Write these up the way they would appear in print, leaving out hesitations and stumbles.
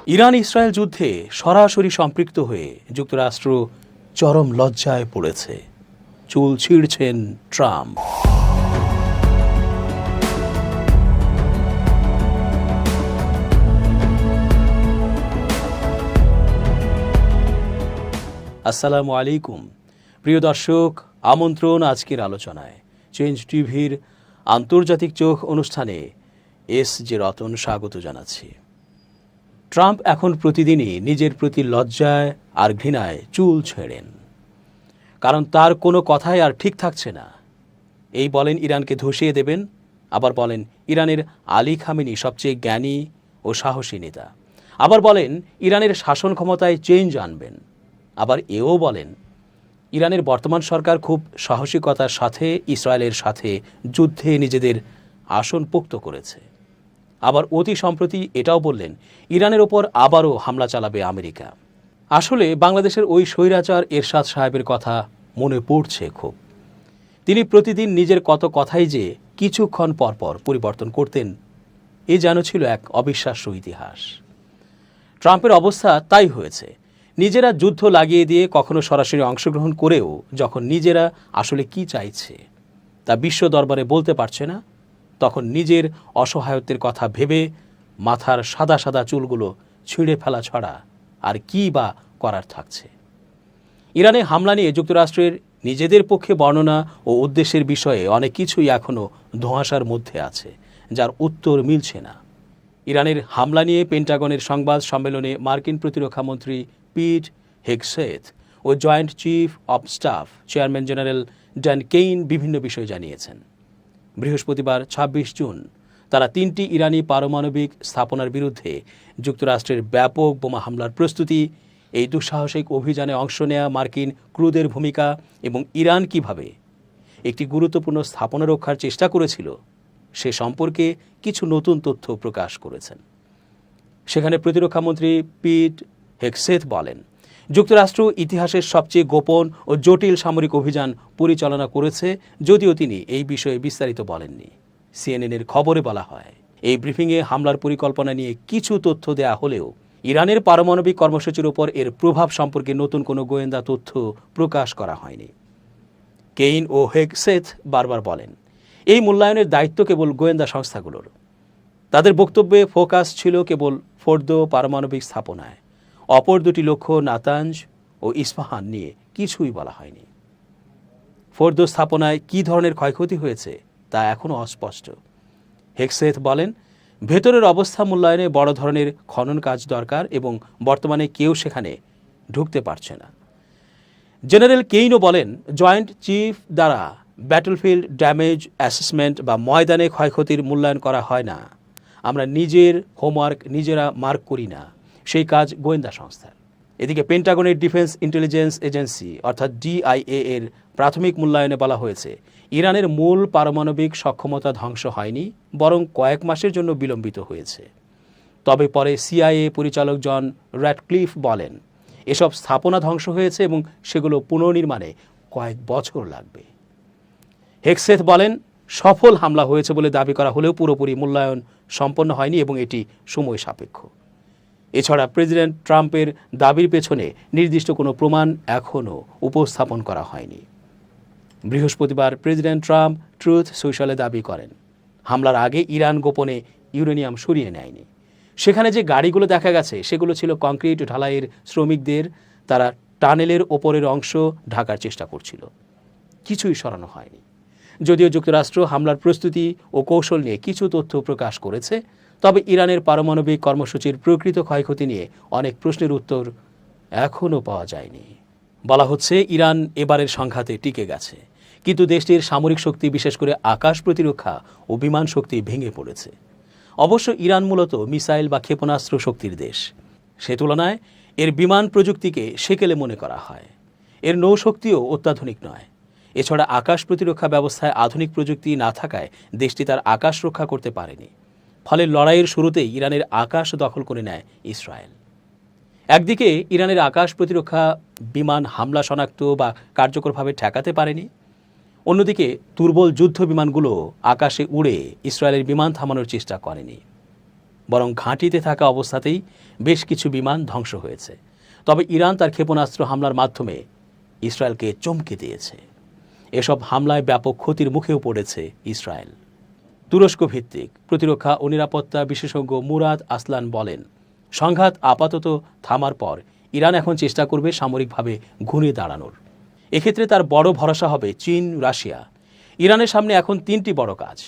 Iran Israel যুদ্ধে সরাসরি সম্পৃক্ত হয়ে যুক্তরাষ্ট্র চরম লজ্জায় পড়েছে। চুল ছিঁড়ছেন ট্রাম্প। আসসালামু আলাইকুম প্রিয় দর্শক, আমন্ত্রণ আজকের আলোচনায়। চেঞ্জ টিভির আন্তর্জাতিক চোখ অনুষ্ঠানে জে রতন স্বাগত জানাচ্ছি। ট্রাম্প এখন প্রতিদিনই নিজের প্রতি লজ্জায় আর ঘৃণায় চুল ছেড়েন, কারণ তার কোনো কথাই আর ঠিক থাকছে না। এই বলেন ইরানকে ধসিয়ে দেবেন, আবার বলেন ইরানের আলী খামেনি সবচেয়ে জ্ঞানী ও সাহসী নেতা, আবার বলেন ইরানের শাসন ক্ষমতায় চেঞ্জ আনবেন, আবার এও বলেন ইরানের বর্তমান সরকার খুব সাহসিকতার সাথে ইসরায়েলের সাথে যুদ্ধে নিজেদের আসন পোক্ত করেছে। আবার অতি সম্প্রতি এটাও বললেন ইরানের ওপর আবারও হামলা চালাবে আমেরিকা। আসলে বাংলাদেশের ওই স্বৈরাচার এরশাদ সাহেবের কথা মনে পড়ছে খুব। তিনি প্রতিদিন নিজের কত কথাই যে কিছুক্ষণ পরপর পরিবর্তন করতেন, এ যেন ছিল এক অবিশ্বাস্য ইতিহাস। ট্রাম্পের অবস্থা তাই হয়েছে। নিজেরা যুদ্ধ লাগিয়ে দিয়ে কখনো সরাসরি অংশগ্রহণ করেও যখন নিজেরা আসলে কি চাইছে তা বিশ্ব দরবারে বলতে পারছে না, তখন নিজের অসহায়ত্বের কথা ভেবে মাথার সাদা সাদা চুলগুলো ছিঁড়ে ফেলা ছাড়া আর কী বা করার থাকছে। ইরানে হামলা নিয়ে যুক্তরাষ্ট্রের নিজেদের পক্ষে বর্ণনা ও উদ্দেশ্যের বিষয়ে অনেক কিছুই এখনও ধোঁয়াশার মধ্যে আছে, যার উত্তর মিলছে না। ইরানের হামলা নিয়ে পেন্টাগনের সংবাদ সম্মেলনে মার্কিন প্রতিরক্ষামন্ত্রী পিট হেগসেথ ও joint chief of staff chairman general Dan Caine বিভিন্ন বিষয় জানিয়েছেন। বৃহস্পতিবার ২৬ জুন তারা ৩টি ইরানি পারমাণবিক স্থাপনার বিরুদ্ধে যুক্তরাষ্ট্রের ব্যাপক বোমা হামলার প্রস্তুতি, এই দুঃসাহসিক অভিযানে অংশ নেয়া মার্কিন ক্রুদের ভূমিকা এবং ইরান কিভাবে একটি গুরুত্বপূর্ণ স্থাপনা রক্ষার চেষ্টা করেছিল সে সম্পর্কে কিছু নতুন তথ্য প্রকাশ করেছেন। সেখানে প্রতিরক্ষামন্ত্রী পিট হেগসেথ বলেন, যুক্তরাষ্ট্র ইতিহাসের সবচেয়ে গোপন ও জটিল সামরিক অভিযান পরিচালনা করেছে, যদিও তিনি এই বিষয়ে বিস্তারিত বলেননি। সিএনএনের খবরে বলা হয়, এই ব্রিফিংয়ে হামলার পরিকল্পনা নিয়ে কিছু তথ্য দেয়া হলেও ইরানের পারমাণবিক কর্মসূচির উপর এর প্রভাব সম্পর্কে নতুন কোনো গোয়েন্দা তথ্য প্রকাশ করা হয়নি। কেইন ও হেগসেথ বারবার বলেন, এই মূল্যায়নের দায়িত্ব কেবল গোয়েন্দা সংস্থাগুলোর। তাদের বক্তব্যে ফোকাস ছিল কেবল ফোর্দো পারমাণবিক স্থাপনায়। অপর দুটি লক্ষ্য নাতাঞ্জ ও ইস্পাহান নিয়ে কিছুই বলা হয়নি। ফোর্দো স্থাপনায় কী ধরনের ক্ষয়ক্ষতি হয়েছে তা এখনও অস্পষ্ট। হেগসেথ বলেন, ভেতরের অবস্থা মূল্যায়নে বড় ধরনের খনন কাজ দরকার এবং বর্তমানে কেউ সেখানে ঢুকতে পারছে না। জেনারেল কেইনও বলেন, জয়েন্ট চিফ দ্বারা ব্যাটলফিল্ড ড্যামেজ অ্যাসেসমেন্ট বা ময়দানে ক্ষয়ক্ষতির মূল্যায়ন করা হয় না। আমরা নিজের হোমওয়ার্ক নিজেরা মার্ক করি না, সেই কাজ গোয়েন্দা সংস্থার। এদিকে পেন্টাগনের ডিফেন্স ইন্টেলিজেন্স এজেন্সি অর্থাৎ ডিআইএ এর প্রাথমিক মূল্যায়নে বলা হয়েছে, ইরানের মূল পারমাণবিক সক্ষমতা ধ্বংস হয়নি, বরং কয়েক মাসের জন্য বিলম্বিত হয়েছে। তবে পরে সিআইএ পরিচালক জন র্যাডক্লিফ বলেন, এসব স্থাপনা ধ্বংস হয়েছে এবং সেগুলো পুনর্নির্মাণে কয়েক বছর লাগবে। হেগসেথ বলেন, সফল হামলা হয়েছে বলে দাবি করা হলেও পুরোপুরি মূল্যায়ন সম্পন্ন হয়নি এবং এটি সময় সাপেক্ষ। এছাড়া প্রেসিডেন্ট ট্রাম্পের দাবির পেছনে নির্দিষ্ট কোনো প্রমাণ এখনও উপস্থাপন করা হয়নি। বৃহস্পতিবার প্রেসিডেন্ট ট্রাম্প ট্রুথ সোশ্যালে দাবি করেন, হামলার আগে ইরান গোপনে ইউরেনিয়াম সরিয়ে নেয়নি। সেখানে যে গাড়িগুলো দেখা গেছে সেগুলো ছিল কংক্রিট ঢালাইয়ের শ্রমিকদের, তারা টানেলের ওপরের অংশ ঢাকার চেষ্টা করছিল। কিছুই সরানো হয়নি। যদিও যুক্তরাষ্ট্র হামলার প্রস্তুতি ও কৌশল নিয়ে কিছু তথ্য প্রকাশ করেছে, তবে ইরানের পারমাণবিক কর্মসূচির প্রকৃত ক্ষয়ক্ষতি নিয়ে অনেক প্রশ্নের উত্তর এখনও পাওয়া যায়নি। বলা হচ্ছে ইরান এবারের সংঘাতে টিকে গেছে, কিন্তু দেশটির সামরিক শক্তি, বিশেষ করে আকাশ প্রতিরক্ষা ও বিমান শক্তি ভেঙে পড়েছে। অবশ্য ইরান মূলত মিসাইল বা ক্ষেপণাস্ত্র শক্তির দেশ। সে তুলনায় এর বিমান প্রযুক্তিকে সেকেলে মনে করা হয়। এর নৌশক্তিও অত্যাধুনিক নয়। এছাড়া আকাশ প্রতিরক্ষা ব্যবস্থায় আধুনিক প্রযুক্তি না থাকায় দেশটি তার আকাশ রক্ষা করতে পারেনি। ফলে লড়াইয়ের শুরুতেই ইরানের আকাশ দখল করে নেয় ইসরায়েল। একদিকে ইরানের আকাশ প্রতিরক্ষা বিমান হামলা শনাক্ত বা কার্যকরভাবে ঠেকাতে পারেনি, অন্যদিকে দুর্বল যুদ্ধ বিমানগুলো আকাশে উড়ে ইসরায়েলের বিমান থামানোর চেষ্টা করেনি। বরং ঘাঁটিতে থাকা অবস্থাতেই বেশ কিছু বিমান ধ্বংস হয়েছে। তবে ইরান তার ক্ষেপণাস্ত্র হামলার মাধ্যমে ইসরায়েলকে চমকে দিয়েছে। এসব হামলায় ব্যাপক ক্ষতির মুখেও পড়েছে ইসরায়েল। তুরস্ক ভিত্তিক প্রতিরক্ষা ও নিরাপত্তা বিশেষজ্ঞ মুরাদ আসলান বলেন, সংঘাত আপাতত থামার পর ইরান এখন চেষ্টা করবে সামরিকভাবে ঘুরে দাঁড়ানোর। এক্ষেত্রে তার বড় ভরসা হবে চীন, রাশিয়া। ইরানের সামনে এখন 3টি বড় কাজ।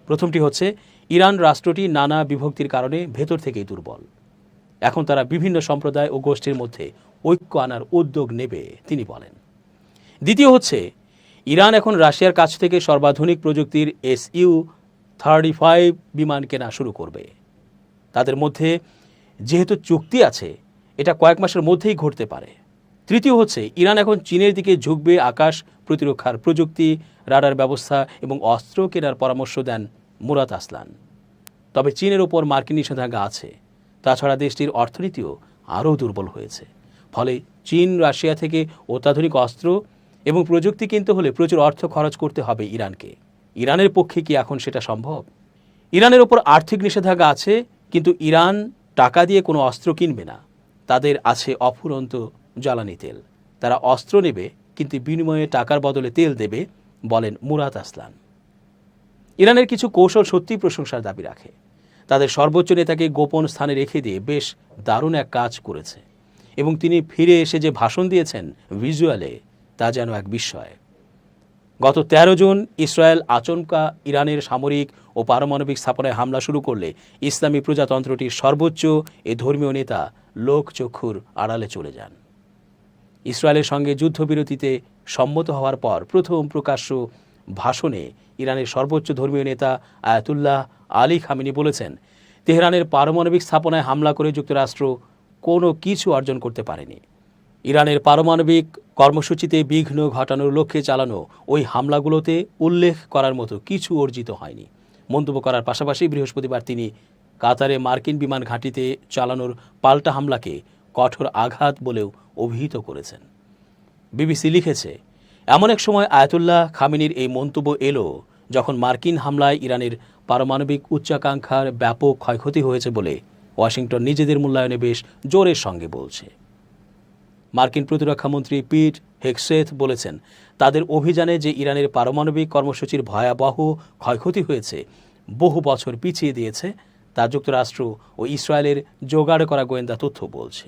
প্রথমটি হচ্ছে, ইরান রাষ্ট্রটি নানা বিভক্তির কারণে ভেতর থেকেই দুর্বল। এখন তারা বিভিন্ন সম্প্রদায় ও গোষ্ঠীর মধ্যে ঐক্য আনার উদ্যোগ নেবে, তিনি বলেন। দ্বিতীয় হচ্ছে, ইরান এখন রাশিয়ার কাছ থেকে সর্বাধুনিক প্রযুক্তির Su-35 বিমান কেনা শুরু করবে। তাদের মধ্যে যেহেতু চুক্তি আছে, এটা কয়েক মাসের মধ্যেই ঘটতে পারে। তৃতীয় হচ্ছে, ইরান এখন চীনের দিকে ঝুঁকবে আকাশ প্রতিরক্ষার প্রযুক্তি, রাডার ব্যবস্থা এবং অস্ত্র কেনার পরামর্শ দেন মুরাদ আসলান। তবে চীনের ওপর মার্কিন নিষেধাজ্ঞা আছে। তাছাড়া দেশটির অর্থনীতিও আরও দুর্বল হয়েছে। ফলে চীন, রাশিয়া থেকে অত্যাধুনিক অস্ত্র এবং প্রযুক্তি কিনতে হলে প্রচুর অর্থ খরচ করতে হবে ইরানকে। ইরানের পক্ষে কি এখন সেটা সম্ভব? ইরানের ওপর আর্থিক নিষেধাজ্ঞা আছে, কিন্তু ইরান টাকা দিয়ে কোনো অস্ত্র কিনবে না। তাদের আছে অফুরন্ত জ্বালানি তেল। তারা অস্ত্র নেবে, কিন্তু বিনিময়ে টাকার বদলে তেল দেবে, বলেন মুরাদ আসলান। ইরানের কিছু কৌশল সত্যিই প্রশংসার দাবি রাখে। তাদের সর্বোচ্চ নেতাকে গোপন স্থানে রেখে দিয়ে বেশ দারুণ এক কাজ করেছে, এবং তিনি ফিরে এসে যে ভাষণ দিয়েছেন ভিজুয়ালে, তা যেন এক বিস্ময়। গত 13 জুন ইসরায়েল আচমকা ইরানের সামরিক ও পারমাণবিক স্থাপনায় হামলা শুরু করলে ইসলামী প্রজাতন্ত্রটির সর্বোচ্চ এ ধর্মীয় নেতা লোকচক্ষুর আড়ালে চলে যান। ইসরায়েলের সঙ্গে যুদ্ধবিরতিতে সম্মত হওয়ার পর প্রথম প্রকাশ্য ভাষণে ইরানের সর্বোচ্চ ধর্মীয় নেতা আয়াতুল্লাহ আলী খামেনি বলেছেন, তেহরানের পারমাণবিক স্থাপনায় হামলা করে যুক্তরাষ্ট্র কোনো কিছু অর্জন করতে পারেনি। ইরানের পারমাণবিক কর্মসূচিতে বিঘ্ন ঘটানোর লক্ষ্যে চালানো ওই হামলাগুলোতে উল্লেখ করার মতো কিছু অর্জিত হয়নি মন্তব্য করার পাশাপাশি বৃহস্পতিবার তিনি কাতারে মার্কিন বিমান ঘাঁটিতে চালানোর পাল্টা হামলাকে কঠোর আঘাত বলেও অভিহিত করেছেন। বিবিসি লিখেছে, এমন এক সময় আয়াতুল্লাহ খামেনির এই মন্তব্য এলো যখন মার্কিন হামলায় ইরানের পারমাণবিক উচ্চাকাঙ্ক্ষার ব্যাপক ক্ষয়ক্ষতি হয়েছে বলে ওয়াশিংটন নিজেদের মূল্যায়নে বেশ জোরের সঙ্গে বলছে। মার্কিন প্রতিরক্ষামন্ত্রী পিট হেগসেথ বলেছেন, তাদের অভিযানে যে ইরানের পারমাণবিক কর্মসূচির ভয়াবহ ক্ষয়ক্ষতি হয়েছে, বহু বছর পিছিয়ে দিয়েছে, তা যুক্তরাষ্ট্র ও ইসরায়েলের জোগাড় করা গোয়েন্দা তথ্য বলছে।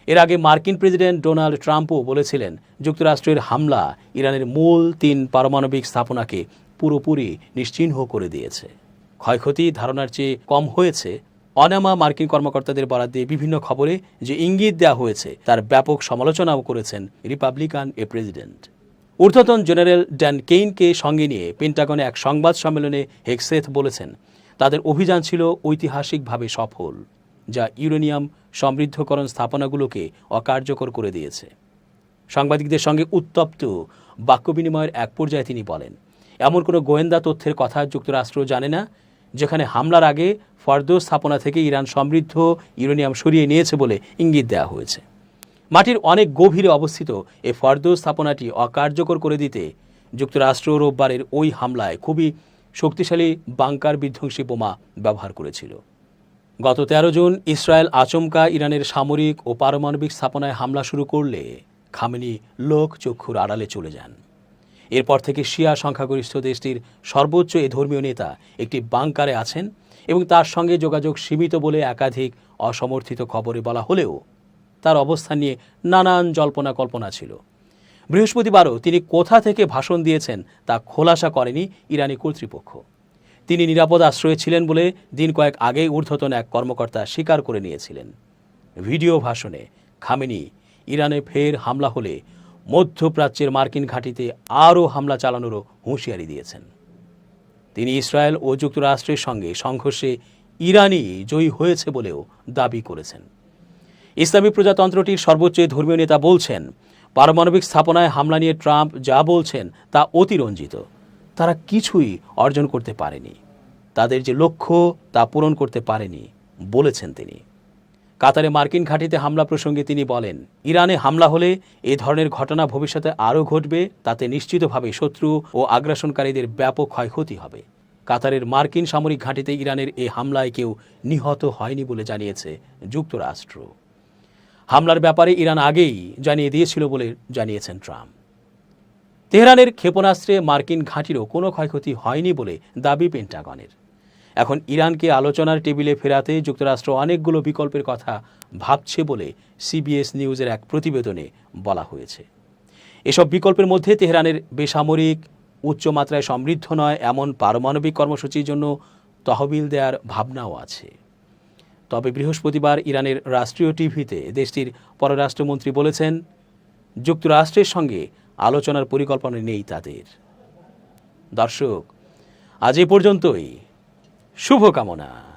এর আগে মার্কিন প্রেসিডেন্ট ডোনাল্ড ট্রাম্পও বলেছিলেন, যুক্তরাষ্ট্রের হামলা ইরানের মূল 3 পারমাণবিক স্থাপনাকে পুরোপুরি নিশ্চিহ্ন করে দিয়েছে। ক্ষয়ক্ষতি ধারণার চেয়ে কম হয়েছে। অনামা মার্কিন কর্মকর্তাদের বরাদ দিয়ে বিভিন্ন খবরে যে ইঙ্গিত দেওয়া হয়েছে, তার ব্যাপক সমালোচনাও করেছেন রিপাবলিকান প্রেসিডেন্ট। ঊর্ধ্বতন জেনারেল ড্যান কেইনকে সঙ্গে নিয়ে পেন্টাগনে এক সংবাদ সম্মেলনে হেগসেথ বলেছেন, তাদের অভিযান ছিল ঐতিহাসিকভাবে সফল, যা ইউরেনিয়াম সমৃদ্ধকরণ স্থাপনাগুলোকে অকার্যকর করে দিয়েছে। সাংবাদিকদের সঙ্গে উত্তপ্ত বাক্য বিনিময়ের এক পর্যায়ে তিনি বলেন, এমন কোনো গোয়েন্দা তথ্যের কথা যুক্তরাষ্ট্র জানে না যেখানে হামলার আগে ফর্দো স্থাপনা থেকে ইরান সমৃদ্ধ ইউরেনিয়াম সরিয়ে নিয়েছে বলে ইঙ্গিত দেওয়া হয়েছে। মাটির অনেক গভীরে অবস্থিত এই ফর্দো স্থাপনাটি অকার্যকর করে দিতে যুক্তরাষ্ট্র রোববারের ওই হামলায় খুবই শক্তিশালী বাংকার বিধ্বংসী বোমা ব্যবহার করেছিল। গত 13 জুন ইসরায়েল আচমকা ইরানের সামরিক ও পারমাণবিক স্থাপনায় হামলা শুরু করলে খামেনি লোকচক্ষুর আড়ালে চলে যান। এরপর থেকে শিয়া সংখ্যাগরিষ্ঠ দেশটির সর্বোচ্চ এ ধর্মীয় নেতা একটি বাংকারে আছেন এবং তার সঙ্গে যোগাযোগ সীমিত বলে একাধিক অসমর্থিত খবরে বলা হলেও তার অবস্থান নিয়ে নানান জল্পনা কল্পনা ছিল। বৃহস্পতিবারও তিনি কোথা থেকে ভাষণ দিয়েছেন তা খোলাসা করেনি ইরানি কর্তৃপক্ষ। তিনি নিরাপদ আশ্রয়ে ছিলেন বলে দিন কয়েক আগেই ঊর্ধ্বতন এক কর্মকর্তা স্বীকার করে নিয়েছিলেন। ভিডিও ভাষণে খামেনি ইরানে ফের হামলা হলে মধ্যপ্রাচ্যের মার্কিন ঘাঁটিতে আরও হামলা চালানোরও হুঁশিয়ারি দিয়েছেন। তিনি ইসরায়েল ও যুক্তরাষ্ট্রের সঙ্গে সংঘর্ষে ইরানই জয়ী হয়েছে বলেও দাবি করেছেন। ইসলামী প্রজাতন্ত্রটির সর্বোচ্চ ধর্মীয় নেতা বলছেন, পারমাণবিক স্থাপনায় হামলা নিয়ে ট্রাম্প যা বলছেন তা অতিরঞ্জিত। তারা কিছুই অর্জন করতে পারেনি, তাদের যে লক্ষ্য তা পূরণ করতে পারেনি বলেছেন তিনি। কাতারে মার্কিন ঘাঁটিতে হামলা প্রসঙ্গে তিনি বলেন, ইরানে হামলা হলে এ ধরনের ঘটনা ভবিষ্যতে আরও ঘটবে, তাতে নিশ্চিতভাবে শত্রু ও আগ্রাসনকারীদের ব্যাপক ক্ষয়ক্ষতি হবে। কাতারের মার্কিন সামরিক ঘাঁটিতে ইরানের এই হামলায় কেউ নিহত হয়নি বলে জানিয়েছে যুক্তরাষ্ট্র। হামলার ব্যাপারে ইরান আগেই জানিয়ে দিয়েছিল বলে জানিয়েছেন ট্রাম্প। তেহরানের ক্ষেপণাস্ত্রে মার্কিন ঘাঁটিরও কোনো ক্ষয়ক্ষতি হয়নি বলে দাবি পেন্টাগনের। এখন ইরানকে আলোচনার টেবিলে ফেরাতে যুক্তরাষ্ট্র অনেকগুলো বিকল্পের কথা ভাবছে বলে সিবিএস নিউজের এক প্রতিবেদনে বলা হয়েছে। এসব বিকল্পের মধ্যে তেহরানের বেসামরিক, উচ্চমাত্রায় সমৃদ্ধ নয় এমন পারমাণবিক কর্মসূচির জন্য তহবিল দেওয়ার ভাবনাও আছে। তবে বৃহস্পতিবার ইরানের রাষ্ট্রীয় টিভিতে দেশটির পররাষ্ট্রমন্ত্রী বলেছেন, যুক্তরাষ্ট্রের সঙ্গে আলোচনার পরিকল্পনা নেই তাদের। দর্শক, আজ এ পর্যন্তই। শুভকামনা।